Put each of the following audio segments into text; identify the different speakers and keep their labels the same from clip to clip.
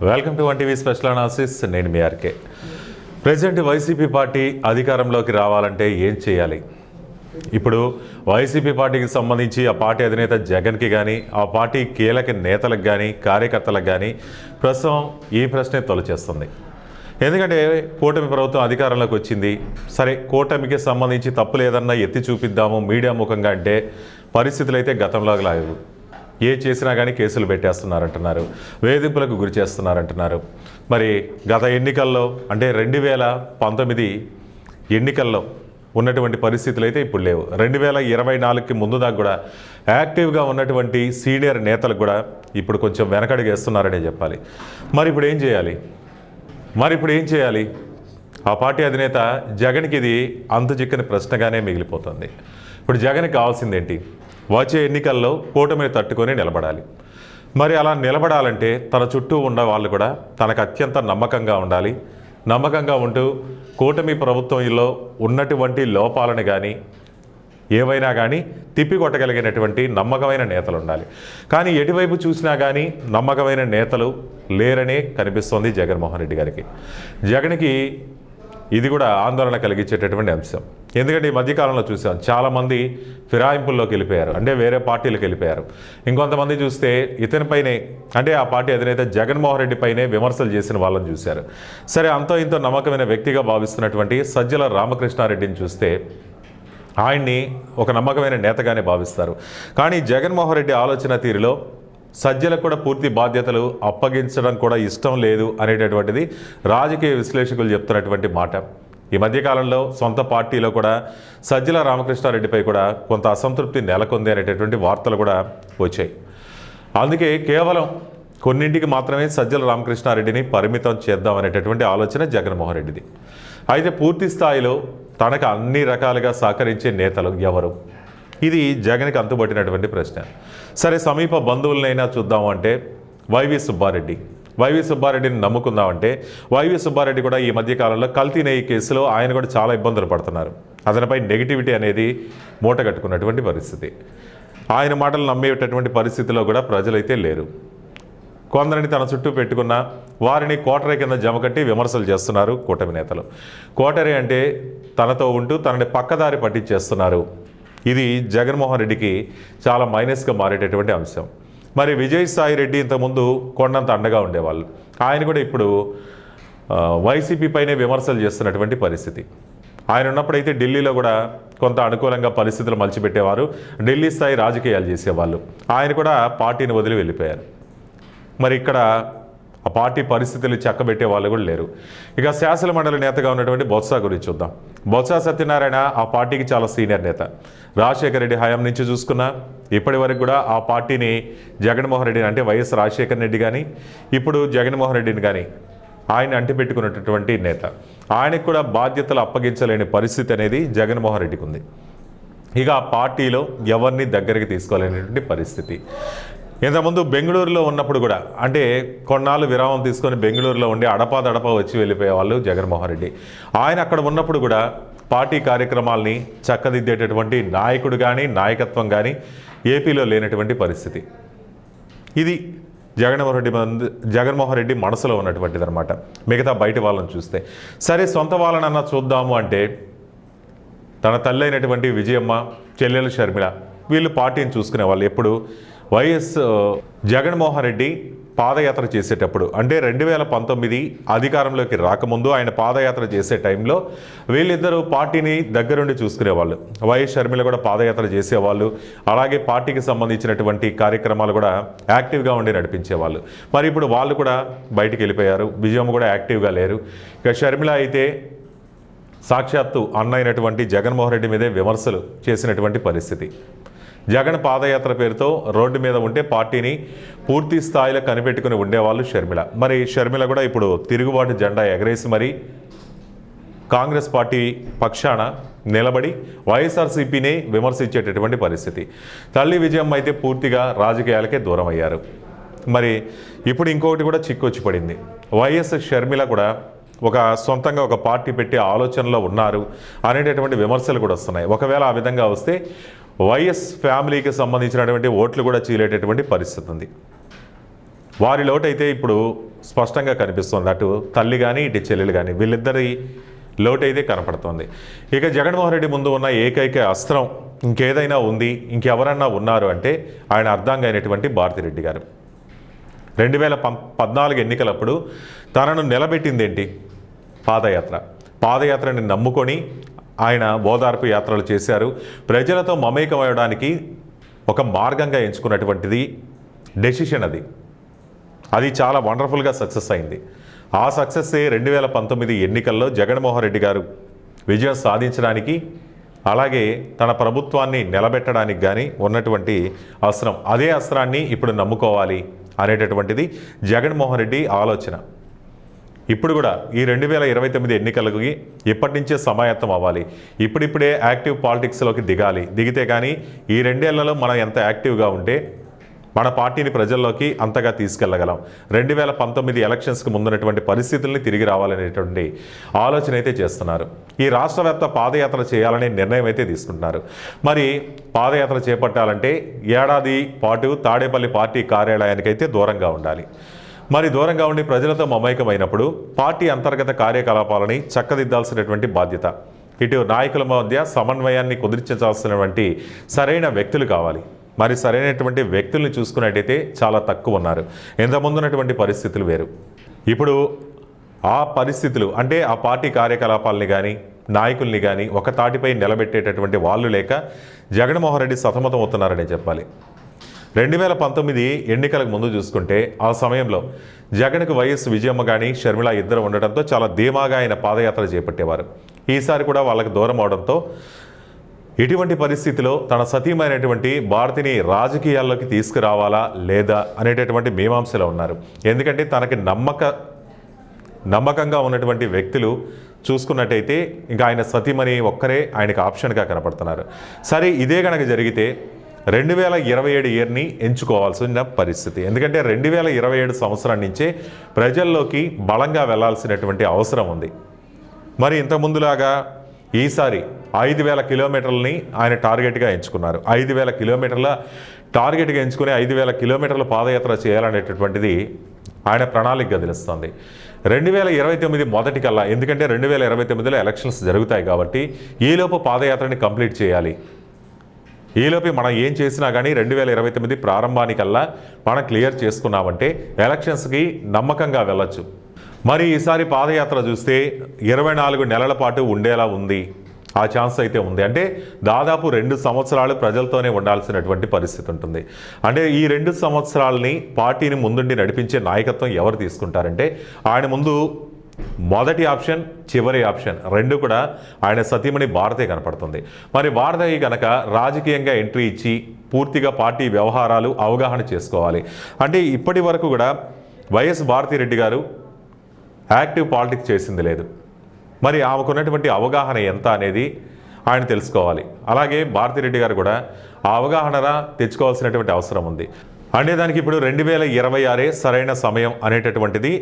Speaker 1: Welcome to 1TV special analysis. నేను మీ RK. President YCP party అధికారంలోకి రావాలంటే ఏం చేయాలి? ఇప్పుడు వైసీపీ పార్టీకి సంబంధించి ఆ పార్టీ అధినేత జగన్కి కానీ, ఆ పార్టీ కీలక నేతలకు కానీ, కార్యకర్తలకు కానీ ప్రస్తుతం ఈ ప్రశ్నే తొలిచేస్తుంది. ఎందుకంటే కూటమి ప్రభుత్వం అధికారంలోకి వచ్చింది. సరే, కూటమికి సంబంధించి తప్పు లేదన్నా ఎత్తి చూపిద్దాము మీడియా ముఖంగా అంటే పరిస్థితులు అయితే గతంలోకి లేవు. ఏ చేసినా కానీ కేసులు పెట్టేస్తున్నారంటున్నారు, వేధింపులకు గురి చేస్తున్నారంటున్నారు. మరి గత ఎన్నికల్లో అంటే 2019 ఎన్నికల్లో ఉన్నటువంటి పరిస్థితులు అయితే ఇప్పుడు లేవు. 2024కి ముందు దాకా కూడా యాక్టివ్గా ఉన్నటువంటి సీనియర్ నేతలకు కూడా ఇప్పుడు కొంచెం వెనకడుగేస్తున్నారనే చెప్పాలి. మరి ఇప్పుడు ఏం చేయాలి? ఆ పార్టీ అధినేత జగన్కి ఇది అంతుచిక్కని ప్రశ్నగానే మిగిలిపోతుంది. ఇప్పుడు జగన్కి కావాల్సిందేంటి? వచ్చే ఎన్నికల్లో కూటమిని తట్టుకొని నిలబడాలి. మరి అలా నిలబడాలంటే తన చుట్టూ ఉన్న వాళ్ళు కూడా తనకు అత్యంత నమ్మకంగా ఉండాలి. నమ్మకంగా ఉంటూ కూటమి ప్రభుత్వంలో ఉన్నటువంటి లోపాలను కానీ ఏవైనా కానీ తిప్పికొట్టగలిగినటువంటి నమ్మకమైన నేతలు ఉండాలి. కానీ ఎటువైపు చూసినా కానీ నమ్మకమైన నేతలు లేరనే కనిపిస్తోంది జగన్మోహన్ రెడ్డి గారికి. జగన్కి ఇది కూడా ఆందోళన కలిగించేటటువంటి అంశం. ఎందుకంటే ఈ మధ్యకాలంలో చూసాం చాలామంది ఫిరాయింపుల్లోకి వెళ్ళిపోయారు, అంటే వేరే పార్టీలకు వెళ్ళిపోయారు. ఇంకొంతమంది చూస్తే ఇతనిపైనే అంటే ఆ పార్టీ అధినేత జగన్మోహన్ రెడ్డి పైనే విమర్శలు చేసిన వాళ్ళని చూశారు. సరే, అంతో ఇంతో నమ్మకమైన వ్యక్తిగా భావిస్తున్నటువంటి సజ్జల రామకృష్ణారెడ్డిని చూస్తే ఆయన్ని ఒక నమ్మకమైన నేతగానే భావిస్తారు. కానీ జగన్మోహన్ రెడ్డి ఆలోచన తీరులో సజ్జలకు కూడా పూర్తి బాధ్యతలు అప్పగించడం కూడా ఇష్టం లేదు అనేటటువంటిది రాజకీయ విశ్లేషకులు చెప్తున్నటువంటి మాట. ఈ మధ్యకాలంలో సొంత పార్టీలో కూడా సజ్జల రామకృష్ణారెడ్డిపై కూడా కొంత అసంతృప్తి నెలకొంది అనేటటువంటి వార్తలు కూడా వచ్చాయి. అందుకే కేవలం కొన్నింటికి మాత్రమే సజ్జల రామకృష్ణారెడ్డిని పరిమితం చేద్దాం అనేటటువంటి ఆలోచన జగన్మోహన్ రెడ్డిది. అయితే పూర్తి స్థాయిలో తనకు అన్ని రకాలుగా సహకరించే నేతలు ఎవరు? ఇది జగన్కి అంతుబట్టినటువంటి ప్రశ్న. సరే, సమీప బంధువులనైనా చూద్దాము అంటే వైవి సుబ్బారెడ్డిని నమ్ముకుందామంటే వైవి సుబ్బారెడ్డి కూడా ఈ మధ్యకాలంలో కల్తీ నెయ్యి కేసులో ఆయన కూడా చాలా ఇబ్బందులు పడుతున్నారు. అతనిపై నెగిటివిటీ అనేది మూటగట్టుకున్నటువంటి పరిస్థితి. ఆయన మాటలు నమ్మేటటువంటి పరిస్థితిలో కూడా ప్రజలైతే లేరు. కొందరిని తన చుట్టూ పెట్టుకున్న వారిని కోటరీ కింద జమకట్టి విమర్శలు చేస్తున్నారు కూటమి నేతలు. కోటరీ అంటే తనతో ఉంటూ తనని పక్కదారి పట్టించేస్తున్నారు. ఇది జగన్మోహన్ రెడ్డికి చాలా మైనస్గా మారేటటువంటి అంశం. మరి విజయసాయి రెడ్డి ఇంతకుముందు కొండంత అండగా ఉండేవాళ్ళు. ఆయన కూడా ఇప్పుడు వైసీపీ పైనే విమర్శలు చేస్తున్నటువంటి పరిస్థితి. ఆయన ఉన్నప్పుడైతే ఢిల్లీలో కూడా కొంత అనుకూలంగా పరిస్థితులు మలిచిపెట్టేవారు, ఢిల్లీ స్థాయి రాజకీయాలు చేసేవాళ్ళు. ఆయన కూడా పార్టీని వదిలి వెళ్ళిపోయారు. మరి ఇక్కడ ఆ పార్టీ పరిస్థితులు చక్కబెట్టే వాళ్ళు కూడా లేరు. ఇక శాసనమండలి నేతగా ఉన్నటువంటి బొత్స గురించి చూద్దాం. బొత్స సత్యనారాయణ ఆ పార్టీకి చాలా సీనియర్ నేత. రాజశేఖర రెడ్డి హయాం నుంచి చూసుకున్నా ఇప్పటి వరకు కూడా ఆ పార్టీని జగన్మోహన్ రెడ్డిని అంటే వైఎస్ రాజశేఖర రెడ్డి కానీ ఇప్పుడు జగన్మోహన్ రెడ్డిని కానీ ఆయన అంటిపెట్టుకున్నటువంటి నేత. ఆయనకు కూడా బాధ్యతలు అప్పగించలేని పరిస్థితి అనేది జగన్మోహన్ రెడ్డికి ఉంది. ఇక ఆ పార్టీలో ఎవరిని దగ్గరికి తీసుకోలేనటువంటి పరిస్థితి. ఇంతకుముందు బెంగళూరులో ఉన్నప్పుడు కూడా అంటే కొన్నాళ్ళు విరామం తీసుకొని బెంగళూరులో ఉండి అడపాదడపా వచ్చి వెళ్ళిపోయే వాళ్ళు జగన్మోహన్ రెడ్డి. ఆయన అక్కడ ఉన్నప్పుడు కూడా పార్టీ కార్యక్రమాల్ని చక్కదిద్దేటటువంటి నాయకుడు కానీ నాయకత్వం కానీ ఏపీలో లేనటువంటి పరిస్థితి. ఇది జగన్మోహన్ రెడ్డి మనసులో ఉన్నటువంటిది అనమాట. మిగతా బయట వాళ్ళని చూస్తే సరే, సొంత వాళ్ళనన్నా చూద్దాము అంటే తన తల్లి అయినటువంటి విజయమ్మ, చెల్లెలు షర్మిల వీళ్ళు పార్టీని చూసుకునే వాళ్ళు. ఎప్పుడు వైఎస్ జగన్మోహన్ రెడ్డి పాదయాత్ర చేసేటప్పుడు అంటే 2019 అధికారంలోకి రాకముందు ఆయన పాదయాత్ర చేసే టైంలో వీళ్ళిద్దరూ పార్టీని దగ్గరుండి చూసుకునేవాళ్ళు. వైఎస్ షర్మిల కూడా పాదయాత్ర చేసేవాళ్ళు, అలాగే పార్టీకి సంబంధించినటువంటి కార్యక్రమాలు కూడా యాక్టివ్గా ఉండి నడిపించేవాళ్ళు. మరి ఇప్పుడు వాళ్ళు కూడా బయటికి వెళ్ళిపోయారు, విజయమ్మ కూడా యాక్టివ్గా లేరు. ఇక షర్మిల అయితే సాక్షాత్తు అన్న అయినటువంటి జగన్మోహన్ రెడ్డి మీదే విమర్శలు చేసినటువంటి పరిస్థితి. జగన్ పాదయాత్ర పేరుతో రోడ్డు మీద ఉంటే పార్టీని పూర్తి స్థాయిలో కనిపెట్టుకుని ఉండేవాళ్ళు షర్మిల. మరి షర్మిల కూడా ఇప్పుడు తిరుగుబాటు జెండా ఎగరేసి మరి కాంగ్రెస్ పార్టీ పక్షాన నిలబడి వైఎస్ఆర్సీపీని విమర్శించేటటువంటి పరిస్థితి. తల్లి విజయమ్మ అయితే పూర్తిగా రాజకీయాలకే దూరం అయ్యారు. మరి ఇప్పుడు ఇంకొకటి కూడా చిక్కొచ్చి పడింది. వైఎస్ షర్మిల కూడా ఒక సొంతంగా ఒక పార్టీ పెట్టే ఆలోచనలో ఉన్నారు అనేటటువంటి విమర్శలు కూడా వస్తున్నాయి. ఒకవేళ ఆ విధంగా వస్తే వైఎస్ ఫ్యామిలీకి సంబంధించినటువంటి ఓట్లు కూడా చీలేటటువంటి పరిస్థితి ఉంది. వారి లోటైతే ఇప్పుడు స్పష్టంగా కనిపిస్తుంది. అటు తల్లి కానీ ఇటు చెల్లెలు కానీ వీళ్ళిద్దరి లోటైతే కనపడుతోంది. ఇక జగన్మోహన్ రెడ్డి ముందు ఉన్న ఏకైక అస్త్రం ఇంకేదైనా ఉంది, ఇంకెవరన్నా ఉన్నారు అంటే ఆయన అర్ధాంగి అయినటువంటి భారతిరెడ్డి గారు. 2014 ఎన్నికలప్పుడు తనను నిలబెట్టింది ఏంటి? పాదయాత్రని నమ్ముకొని ఆయన ఓదార్పు యాత్రలు చేశారు. ప్రజలతో మమేకమయ్యడానికి ఒక మార్గంగా ఎంచుకున్నటువంటిది డెసిషన్ అది చాలా వండర్ఫుల్గా సక్సెస్ అయింది. ఆ సక్సెస్సే 2019 ఎన్నికల్లో జగన్మోహన్ రెడ్డి గారు విజయం సాధించడానికి, అలాగే తన ప్రభుత్వాన్ని నిలబెట్టడానికి కానీ ఉన్నటువంటి అస్త్రం. అదే అస్త్రాన్ని ఇప్పుడు నమ్ముకోవాలి అనేటటువంటిది జగన్మోహన్ రెడ్డి ఆలోచన. ఇప్పుడు కూడా ఈ 2029 ఎన్నికలకి ఇప్పటి నుంచే సమాయత్తం అవ్వాలి. ఇప్పుడిప్పుడే యాక్టివ్ పాలిటిక్స్లోకి దిగితే కానీ ఈ 2 ఏళ్లలో మనం ఎంత యాక్టివ్గా ఉంటే మన పార్టీని ప్రజల్లోకి అంతగా తీసుకెళ్లగలం. 2019 ఎలక్షన్స్కి ముందున్నటువంటి పరిస్థితుల్ని తిరిగి రావాలనేటువంటి ఆలోచన అయితే చేస్తున్నారు. ఈ రాష్ట్ర వ్యాప్త పాదయాత్ర చేయాలనే నిర్ణయం అయితే తీసుకుంటున్నారు. మరి పాదయాత్ర చేపట్టాలంటే ఏడాది పాటు తాడేపల్లి పార్టీ కార్యాలయానికైతే దూరంగా ఉండాలి. మరి దూరంగా ఉండి ప్రజలతో మమైకమైనప్పుడు పార్టీ అంతర్గత కార్యకలాపాలని చక్కదిద్దాల్సినటువంటి బాధ్యత, ఇటు నాయకుల మధ్య సమన్వయాన్ని కుదిర్చాల్సినటువంటి సరైన వ్యక్తులు కావాలి. మరి సరైనటువంటి వ్యక్తుల్ని చూసుకున్నట్టయితే చాలా తక్కువ ఉన్నారు. ఇంతకుముందు ఉన్నటువంటి పరిస్థితులు వేరు. ఇప్పుడు ఆ పరిస్థితులు అంటే ఆ పార్టీ కార్యకలాపాలని కానీ నాయకుల్ని కానీ ఒక తాటిపై నిలబెట్టేటటువంటి వాళ్ళు లేక జగన్మోహన్ రెడ్డి సతమతం అవుతున్నారనే చెప్పాలి. 2019 ఎన్నికలకు ముందు చూసుకుంటే ఆ సమయంలో జగన్కు వైఎస్ విజయమ్మ కానీ షర్మిల ఇద్దరు ఉండటంతో చాలా ధీమాగా ఆయన పాదయాత్ర చేపట్టేవారు. ఈసారి కూడా వాళ్ళకి దూరం అవడంతో ఇటువంటి పరిస్థితిలో తన సతీమైనటువంటి భారతిని రాజకీయాల్లోకి తీసుకురావాలా లేదా అనేటటువంటి మీమాంసలో ఉన్నారు. ఎందుకంటే తనకి నమ్మకంగా ఉన్నటువంటి వ్యక్తులు చూసుకున్నట్టయితే ఇంకా ఆయన సతీమణి ఒక్కరే ఆయనకు ఆప్షన్గా కనపడుతున్నారు. సరే, ఇదే కనుక జరిగితే 2027 ఇయర్ని ఎంచుకోవాల్సిన పరిస్థితి. ఎందుకంటే 2027 సంవత్సరం నుంచే ప్రజల్లోకి బలంగా వెళ్లాల్సినటువంటి అవసరం ఉంది. మరి ఇంతకుముందులాగా ఈసారి 5,000 కిలోమీటర్లని ఆయన టార్గెట్గా ఎంచుకున్నారు. 5,000 కిలోమీటర్ల టార్గెట్గా ఎంచుకుని 5,000 కిలోమీటర్ల పాదయాత్ర చేయాలనేటటువంటిది ఆయన ప్రణాళిక తెలుస్తుంది. 2029 మొదటికల్లా, ఎందుకంటే 2029లో ఎలక్షన్స్ జరుగుతాయి కాబట్టి ఈలోపు పాదయాత్రని కంప్లీట్ చేయాలి. ఈలోపు మనం ఏం చేసినా కానీ 2029 ప్రారంభానికల్లా మనం క్లియర్ చేసుకున్నామంటే ఎలక్షన్స్కి నమ్మకంగా వెళ్ళొచ్చు. మరి ఈసారి పాదయాత్ర చూస్తే 24 నెలల పాటు ఉండేలా ఉంది. ఆ ఛాన్స్ అయితే ఉంది. అంటే దాదాపు 2 సంవత్సరాలు ప్రజలతోనే ఉండాల్సినటువంటి పరిస్థితి ఉంటుంది. అంటే ఈ 2 సంవత్సరాలని పార్టీని ముందుండి నడిపించే నాయకత్వం ఎవరు తీసుకుంటారంటే ఆయన ముందు మొదటి ఆప్షన్, చివరి ఆప్షన్ రెండు కూడా ఆయన సతీమణి భారతే కనపడుతుంది. మరి భారతి కనుక రాజకీయంగా ఎంట్రీ ఇచ్చి పూర్తిగా పార్టీ వ్యవహారాలు అవగాహన చేసుకోవాలి. అంటే ఇప్పటి వరకు కూడా వైఎస్ భారతిరెడ్డి గారు యాక్టివ్ పాలిటిక్స్ చేసింది లేదు. మరి ఆమెకున్నటువంటి అవగాహన ఎంత అనేది ఆయన తెలుసుకోవాలి. అలాగే భారతిరెడ్డి గారు కూడా ఆ అవగాహన తెచ్చుకోవాల్సినటువంటి అవసరం ఉంది. అంటే దానికి ఇప్పుడు 2026 సరైన సమయం అనేటటువంటిది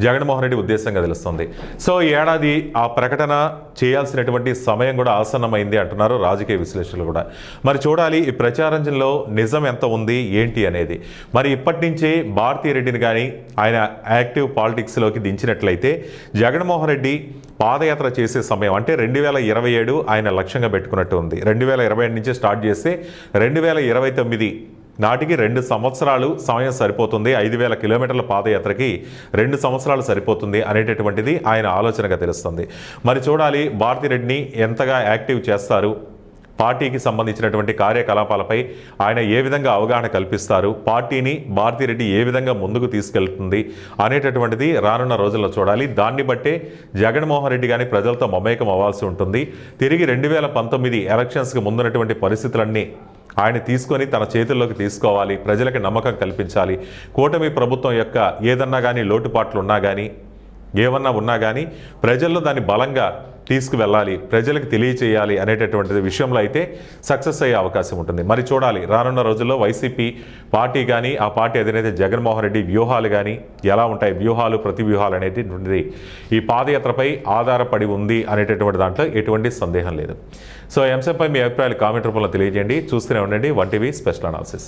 Speaker 1: జగన్మోహన్ రెడ్డి ఉద్దేశంగా తెలుస్తుంది. సో ఏడాది ఆ ప్రకటన చేయాల్సినటువంటి సమయం కూడా ఆసన్నమైంది అంటున్నారు రాజకీయ విశ్లేషకులు కూడా. మరి చూడాలి ఈ ప్రచారంలో నిజం ఎంత ఉంది ఏంటి అనేది. మరి ఇప్పటి నుంచే భారతిరెడ్డిని కానీ ఆయన యాక్టివ్ పాలిటిక్స్లోకి దించినట్లయితే జగన్మోహన్ రెడ్డి పాదయాత్ర చేసే సమయం అంటే 2027 ఆయన లక్ష్యంగా పెట్టుకున్నట్టు ఉంది. 2027 నుంచే స్టార్ట్ చేస్తే 2029 నాటికి 2 సంవత్సరాలు సమయం సరిపోతుంది. 5,000 కిలోమీటర్ల పాదయాత్రకి 2 సంవత్సరాలు సరిపోతుంది అనేటటువంటిది ఆయన ఆలోచనగా తెలుస్తుంది. మరి చూడాలి భారతిరెడ్డిని ఎంతగా యాక్టివ్ చేస్తారు, పార్టీకి సంబంధించినటువంటి కార్యకలాపాలపై ఆయన ఏ విధంగా అవగాహన కల్పిస్తారు, పార్టీని భారతిరెడ్డి ఏ విధంగా ముందుకు తీసుకెళ్తుంది అనేటటువంటిది రానున్న రోజుల్లో చూడాలి. దాన్ని బట్టే జగన్మోహన్ రెడ్డి కానీ ప్రజలతో మమేకం అవ్వాల్సి ఉంటుంది. తిరిగి 2019 ఎలక్షన్స్కి ముందున్నటువంటి పరిస్థితులన్నీ ఆయన తీసుకొని తన చేతుల్లోకి తీసుకోవాలి, ప్రజలకు నమ్మకం కల్పించాలి. కూటమి ప్రభుత్వం యొక్క ఏదన్నా కానీ లోటుపాట్లు ఉన్నా కానీ ఏమన్నా ఉన్నా కానీ ప్రజల్లో దాన్ని బలంగా తీసుకువెళ్ళాలి, ప్రజలకు తెలియచేయాలి అనేటటువంటి విషయంలో అయితే సక్సెస్ అయ్యే అవకాశం ఉంటుంది. మరి చూడాలి రానున్న రోజుల్లో వైసీపీ పార్టీ కానీ ఆ పార్టీ అధినేత జగన్మోహన్ రెడ్డి వ్యూహాలు కానీ ఎలా ఉంటాయి, వ్యూహాలు ప్రతి వ్యూహాలు అనేటువంటిది ఈ పాదయాత్రపై ఆధారపడి ఉంది అనేటటువంటి దాంట్లో ఎటువంటి సందేహం లేదు. సో ఈ అంశంపై మీ అభిప్రాయాలు కామెంట్ రూపంలో తెలియజేయండి. చూస్తూనే ఉండండి 1TV స్పెషల్ అనాలిసిస్.